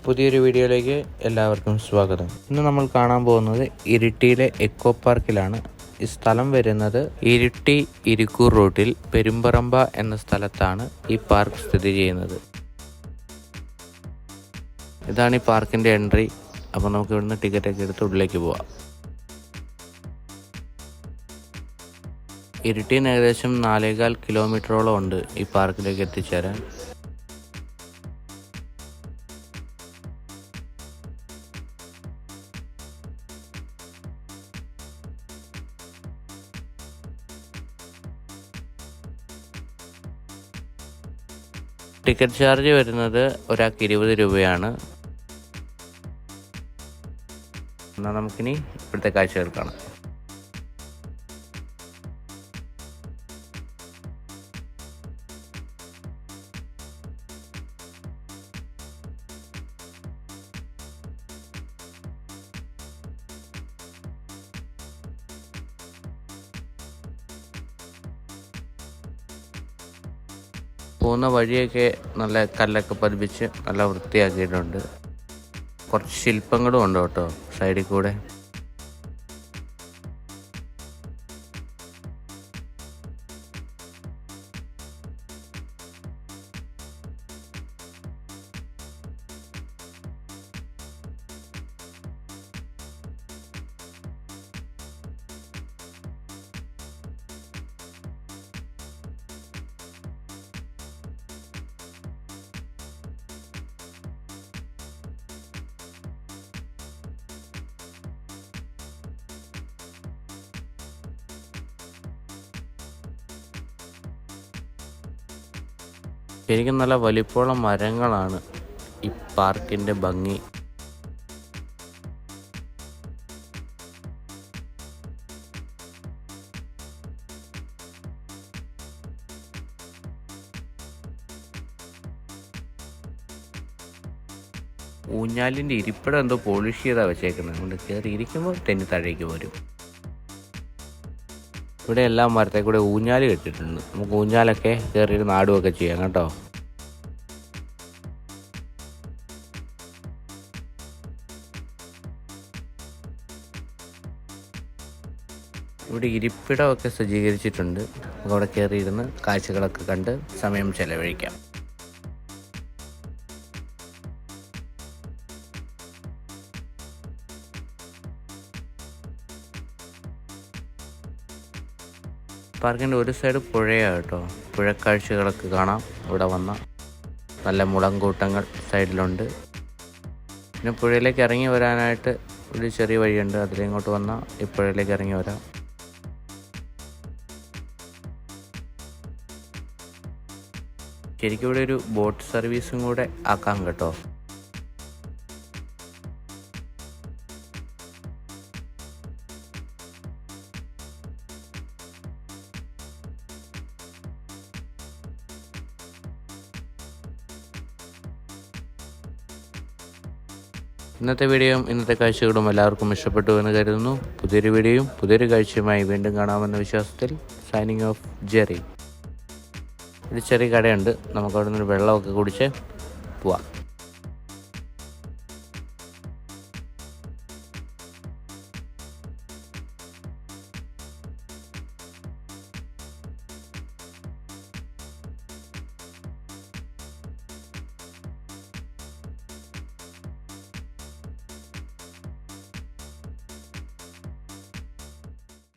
പുതിയൊരു വീഡിയോയിലേക്ക് എല്ലാവർക്കും സ്വാഗതം. ഇന്ന് നമ്മൾ കാണാൻ പോകുന്നത് ഇരിട്ടിയിലെ എക്കോ പാർക്കിലാണ്. ഈ സ്ഥലം വരുന്നത് ഇരിട്ടി ഇരിക്കൂർ റൂട്ടിൽ പെരുമ്പറമ്പ എന്ന സ്ഥലത്താണ് ഈ പാർക്ക് സ്ഥിതി ചെയ്യുന്നത്. ഇതാണ് ഈ പാർക്കിൻ്റെ എൻട്രി. അപ്പോൾ നമുക്ക് ഇവിടുന്ന് ടിക്കറ്റൊക്കെ എടുത്ത് ഉള്ളിലേക്ക് പോവാം. ഇരിട്ടിന്ന് ഏകദേശം 4.25 കിലോമീറ്ററോളം ഉണ്ട് ഈ പാർക്കിലേക്ക് എത്തിച്ചേരാൻ. ടിക്കറ്റ് ചാർജ് വരുന്നത് ഒരാൾക്ക് 20 രൂപയാണ്. എന്നാൽ നമുക്കിനി ഇപ്പോഴത്തെ കാഴ്ചകൾ കാണാം. പോകുന്ന വഴിയൊക്കെ നല്ല കല്ലൊക്കെ പതിപ്പിച്ച് നല്ല വൃത്തിയാക്കിയിട്ടുണ്ട്. കുറച്ച് ശില്പങ്ങളും ഉണ്ട് കേട്ടോ സൈഡിൽ കൂടെ. ശരിക്കും നല്ല വലിപ്പമുള്ള മരങ്ങളാണ് ഈ പാർക്കിൻ്റെ ഭംഗി. ഊഞ്ഞാലിൻ്റെ ഇരിപ്പിടം എന്തോ പോളിഷ് ചെയ്താണ് വെച്ചേക്കുന്നത്. അതുകൊണ്ട് കയറി ഇരിക്കുമ്പോൾ തെന്നി താഴേക്ക് വരും. ഇവിടെ എല്ലാ മരത്തെ കൂടെ ഊഞ്ഞാൽ കെട്ടിയിട്ടുണ്ട്. നമുക്ക് ഊഞ്ഞാലൊക്കെ കയറി നാടുമൊക്കെ ചെയ്യാം കേട്ടോ. ഇവിടെ ഇരിപ്പിടമൊക്കെ സജ്ജീകരിച്ചിട്ടുണ്ട്. നമുക്ക് അവിടെ കയറിയിരുന്ന് കാഴ്ചകളൊക്കെ കണ്ട് സമയം ചെലവഴിക്കാം. പാർക്കിൻ്റെ ഒരു സൈഡ് പുഴയാണ് കേട്ടോ. പുഴക്കാഴ്ചകളൊക്കെ കാണാം ഇവിടെ വന്ന. നല്ല മുളങ്കൂട്ടങ്ങൾ സൈഡിലുണ്ട്. പിന്നെ പുഴയിലേക്ക് ഇറങ്ങി വരാനായിട്ട് ഒരു ചെറിയ വഴിയുണ്ട്. അതിലിങ്ങോട്ട് വന്നാൽ ഈ പുഴയിലേക്ക് ഇറങ്ങി വരാം. ശരിക്കും ഇവിടെ ഒരു ബോട്ട് സർവീസും കൂടെ ആക്കാം കേട്ടോ. ഇന്നത്തെ വീഡിയോയും ഇന്നത്തെ കാഴ്ചകളും എല്ലാവർക്കും ഇഷ്ടപ്പെട്ടു എന്ന് കരുതുന്നു. പുതിയൊരു വീഡിയോയും പുതിയൊരു കാഴ്ചയുമായി വീണ്ടും കാണാമെന്ന വിശ്വാസത്തിൽ സൈനിങ് ഓഫ് ജെറി. ഒരു ചെറിയ കടയുണ്ട്. നമുക്ക് അവിടെ നിന്ന് വെള്ളമൊക്കെ കുടിച്ച് പോവാം.